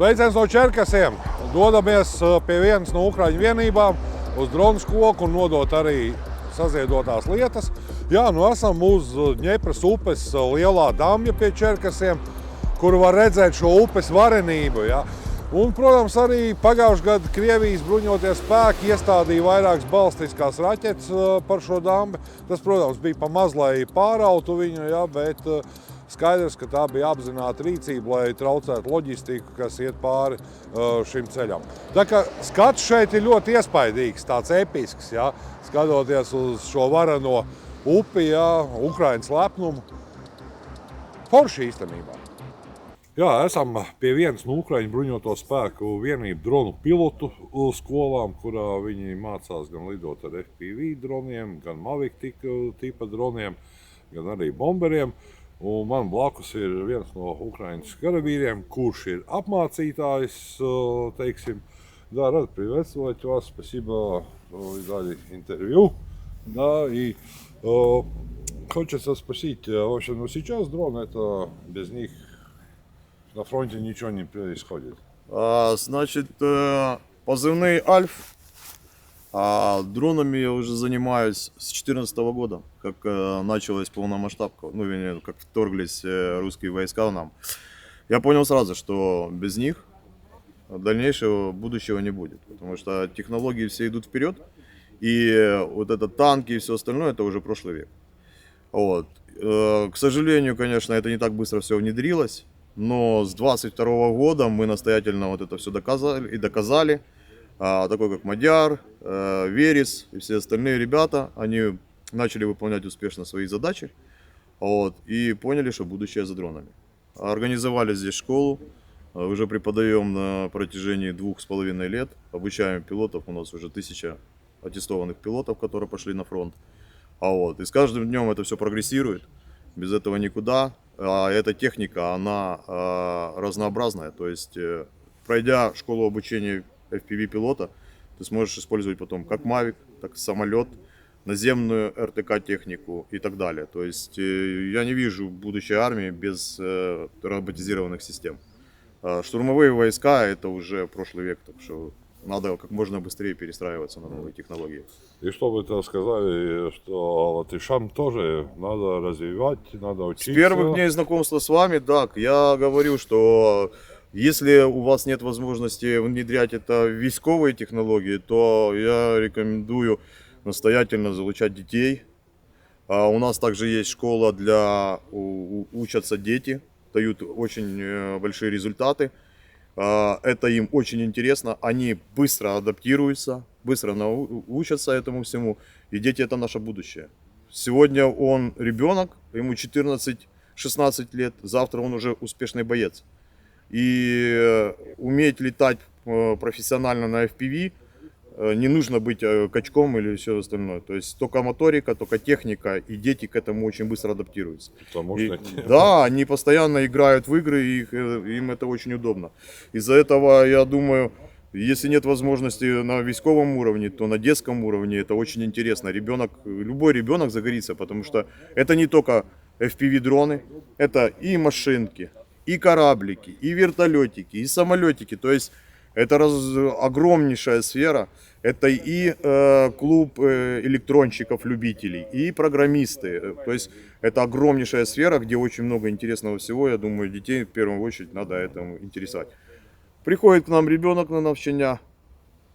Sveiciens no Čerkasiem! Dodamies pie vienas no Ukraiņu vienībām uz dronu skoku un nodot arī saziedotās lietas. Jā, nu esam uz Ņepras upes lielā damja pie Čerkasiem, kur var redzēt šo upes varenību. Ja? Un, protams, arī pagājušajā gadā Krievijas bruņotie spēki iestādīja vairākas balistiskās raķetes par šo dambi. Tas, protams, bija pa maz, lai pārautu viņu, ja? Bet skaidrs, ka tā bija apzināta rīcība, lai traucētu loģistiku, kas iet pāri šim ceļam. Tā kā skats šeit ir ļoti iespaidīgs, tāds episks, ja? Skatoties uz šo vareno upi, ja? Ukraiņas lepnumu. Forši īstenībā. Jā, esam pie vienas no Ukraiņu bruņoto spēku vienību dronu pilotu skolām, kurā viņi mācās gan lidot ar FPV droniem, gan Mavic tipa droniem, gan arī bomberiem. Un man blakus ir viens no Ukraiņas karavīriem, kurš ir apmācītājs, teiksim. Да, рад приветствовать вас. Спасибо, вы дали интервью. Да, и хочется спросить, в общем, ну сейчас дрон, это без них на фронте ничего не происходит. Значит, позывной Альф. Дронами я уже занимаюсь с 2014 года, как началась полномасштабка, ну, вернее, как вторглись русские войска в нам. Я понял сразу, что без них дальнейшего будущего не будет, потому что технологии все идут вперед, и вот это танки и все остальное, это уже прошлый век. Вот. К сожалению, конечно, это не так быстро все внедрилось, но с 2022 года мы настоятельно вот это все доказали. Такой как Мадяр, Верес и все остальные ребята, они начали выполнять успешно свои задачи, вот, и поняли, что будущее за дронами. Организовали здесь школу, уже преподаем на протяжении 2,5 лет, обучаем пилотов, у нас уже 1000 аттестованных пилотов, которые пошли на фронт. Вот, и с каждым днем это все прогрессирует, без этого никуда. Эта техника, она разнообразная, то есть пройдя школу обучения FPV-пилота, ты сможешь использовать потом как Mavic, так и самолет, наземную РТК-технику и так далее. То есть я не вижу будущей армии без роботизированных систем. Штурмовые войска — это уже прошлый век, так что надо как можно быстрее перестраиваться на новые технологии. И что вы сказали, что латышам тоже надо развивать, надо учиться? С первых дней знакомства с вами, так, я говорю, что если у вас нет возможности внедрять это в військовые технологии, то я рекомендую настоятельно залучать детей. У нас также есть школа для учатся дети, дают очень большие результаты. Это им очень интересно, они быстро адаптируются, быстро учатся этому всему. И дети — это наше будущее. Сегодня он ребенок, ему 14-16 лет, завтра он уже успешный боец. И уметь летать профессионально на FPV, не нужно быть качком или все остальное. То есть только моторика, только техника, и дети к этому очень быстро адаптируются. Да, они постоянно играют в игры, и им это очень удобно. Из-за этого, я думаю, если нет возможности на військовом уровне, то на детском уровне это очень интересно. Любой ребенок загорится, потому что это не только FPV-дроны, это и машинки, и кораблики, и вертолетики, и самолетики. То есть это огромнейшая сфера. Это и клуб электронщиков-любителей, и программисты. То есть это огромнейшая сфера, где очень много интересного всего. Я думаю, детей в первую очередь надо этому интересовать. Приходит к нам ребенок на навчання,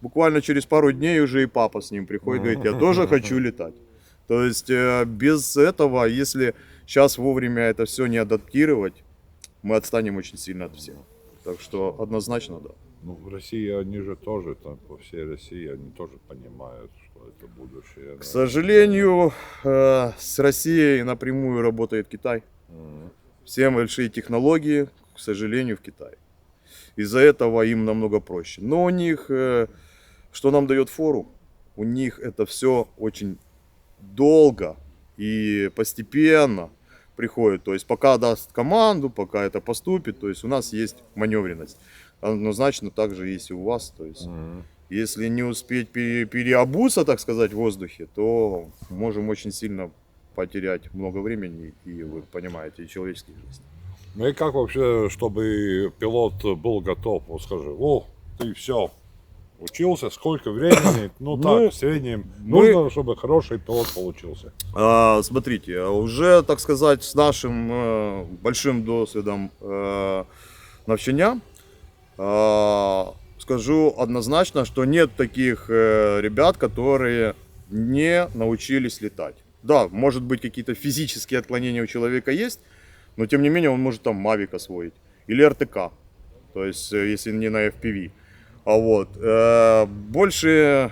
буквально через пару дней уже и папа с ним приходит, говорит: я тоже хочу летать. То есть без этого, если сейчас вовремя это все не адаптировать, мы отстанем очень сильно от всех. Так что однозначно да. Ну, в России они же тоже, там, по всей России, они тоже понимают, что это будущее. К сожалению, с Россией напрямую работает Китай. Все большие технологии, к сожалению, в Китае. Из-за этого им намного проще. Но у них, что нам дает фору, у них это все очень долго и постепенно приходит. То есть пока даст команду, пока это поступит, то есть у нас есть маневренность. Однозначно так же есть и у вас. То есть если не успеть переобуться, так сказать, в воздухе, то можем очень сильно потерять много времени, и вы понимаете, и человеческих жизней. Ну и как вообще, чтобы пилот был готов? Вот скажи, ты все, учился, сколько времени? Ну так, в среднем. Нужно, чтобы хороший пилот получился. Смотрите, уже, так сказать, с нашим большим досвідом навчання, скажу однозначно, что нет таких ребят, которые не научились летать. Да, может быть, какие-то физические отклонения у человека есть, но тем не менее он может там Mavic освоить или РТК, то есть если не на FPV. Больше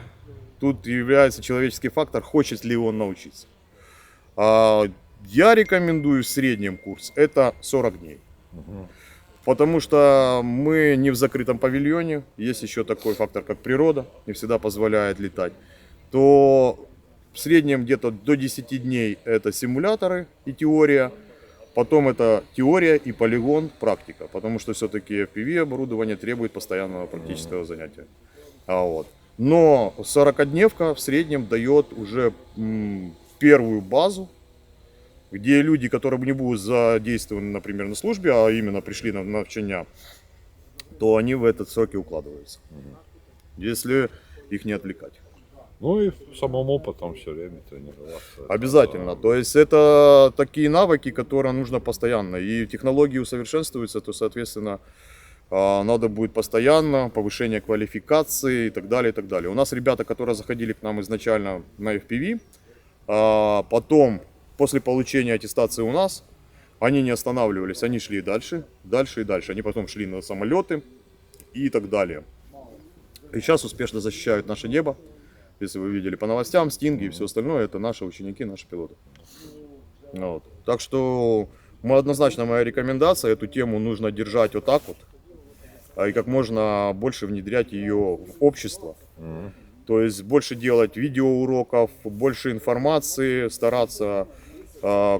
тут является человеческий фактор, хочет ли он научиться. Я рекомендую в среднем курс, это 40 дней. Потому что мы не в закрытом павильоне, есть еще такой фактор, как природа, не всегда позволяет летать. То в среднем где-то до 10 дней это симуляторы и теория. Потом это теория и полигон, практика. Потому что все-таки FPV оборудование требует постоянного практического занятия. Но 40-дневка в среднем дает уже первую базу, где люди, которые не будут задействованы, например, на службе, а именно пришли на навчання, то они в этот срок и укладываются, если их не отвлекать. Ну и самому опытом все время тренироваться. Обязательно. То есть это такие навыки, которые нужно постоянно. И технологии усовершенствуются, то, соответственно, надо будет постоянно повышение квалификации и так далее, и так далее. У нас ребята, которые заходили к нам изначально на FPV, потом, после получения аттестации у нас, они не останавливались, они шли дальше, дальше и дальше. Они потом шли на самолеты и так далее. И сейчас успешно защищают наше небо. Если вы видели по новостям, стинги и все остальное, это наши ученики, наши пилоты. Так что однозначно моя рекомендация, эту тему нужно держать вот так вот. И как можно больше внедрять ее в общество. То есть больше делать видеоуроков, больше информации, стараться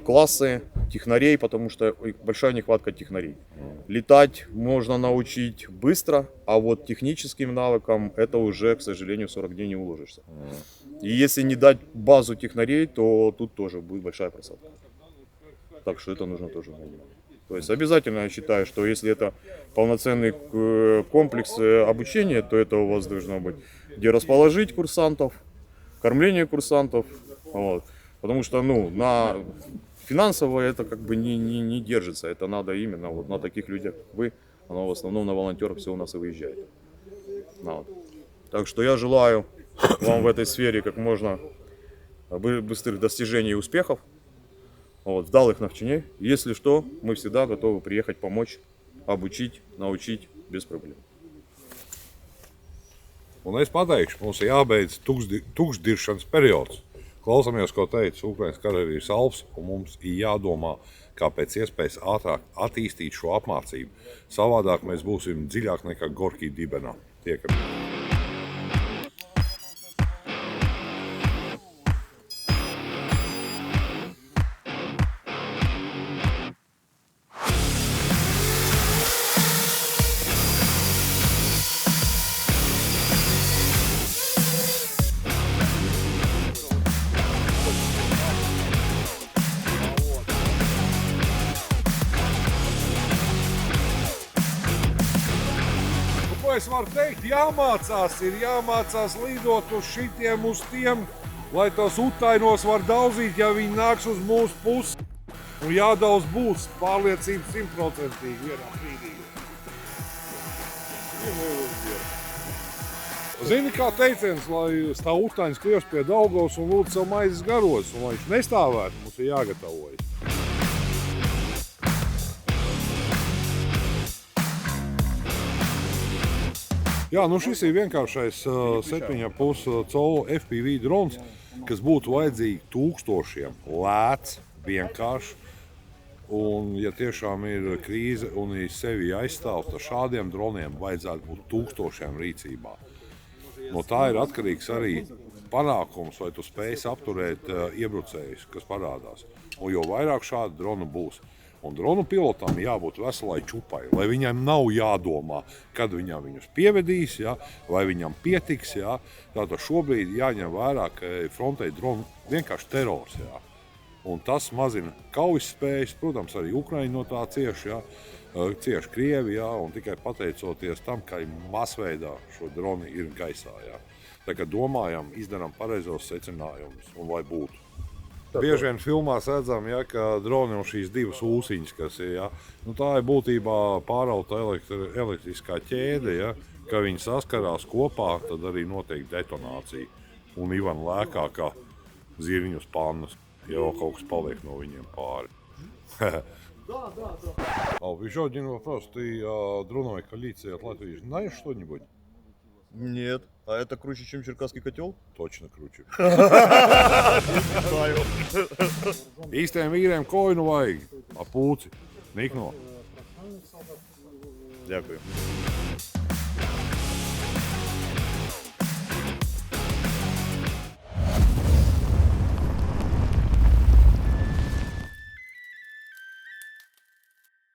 классы технарей, потому что большая нехватка технарей. Летать можно научить быстро, а вот техническим навыкам это уже, к сожалению, 40 дней не уложишься. И если не дать базу технарей, то тут тоже будет большая просадка. Так что это нужно тоже понимать. То есть обязательно я считаю, что если это полноценный комплекс обучения, то это у вас должно быть где расположить курсантов, кормление курсантов. Потому что на финансово это как бы не держится. Это надо именно вот на таких людях, как вы. Оно в основном на волонтерах все у нас и выезжает. Так что я желаю вам в этой сфере как можно быстрых достижений и успехов. Вдалых навчаній. Если что, мы всегда готовы приехать помочь, обучить, научить без проблем. Un es pateikšu, mums ir jābeidz tukšdiršanas periods. Klausamies, ko teica Ukraiņas karavīrs Alfs, un mums ir jādomā, kā pēc iespējas ātrāk attīstīt šo apmācību. Savādāk mēs būsim dziļāk nekā Gorkī dibenā. Tiekamies! Es varu teikt, ir jāmācās lidot uz šitiem, uz tiem, lai tos utainos var daudzīt, ja viņi nāks uz mūsu pusi. Un jādaudz būs pārliecība 100% vienā brīdī. Zini, kā teiciens, lai stāv utains klievs pie Daugavas un lūdzu savu maizes garos, un lai viņš nestāvētu, mums ir jāgatavojas. Jā, šis ir vienkāršais 7,5 colu FPV drons, kas būtu vajadzīgi tūkstošiem. Lēts, vienkārši. Un, ja tiešām ir krīze un ir sevi aizstāv, tad šādiem droniem vajadzētu būt tūkstošiem rīcībā. No tā ir atkarīgs arī panākums, vai tu spēsi apturēt iebrucējus, kas parādās. Un jo vairāk šādu dronu būs. Un dronu pilotam jābūt veselai čupai, lai viņam nav jādomā, kad viņam viņus pievedīs, vai viņam pietiks. Tātad šobrīd jāņem vērā, ka frontē dronu vienkārši terors. Un tas mazina kaujas spējas, protams, arī Ukraiņi no tā cieši, ja, cieši Krievi, ja, un tikai pateicoties tam, ka masveidā šo droni ir gaisā. Ja. Tā kā domājam, izdarām pareizos secinājumus, un lai būtu. Bieži vien filmās redzam, ja, ka droni un šīs divas ūsiņas, kas ir, ja, nu, tā ir būtībā pārauta elektriskā ķēde, ja, ka viņi saskarās kopā, tad arī notiek detonācija. Un Ivan lēkā kā zirņus pannas, ja kaut kas paliek no viņiem pāri. Еще один вопрос. Ты дроновой коалиции от Латвии знаешь что-нибудь? Нет. А это круче, чем черкасский котел? Точно круче. Знаю. Īstiem vīriem koju nu vajag. Ap pūci. Nikno. Дякую.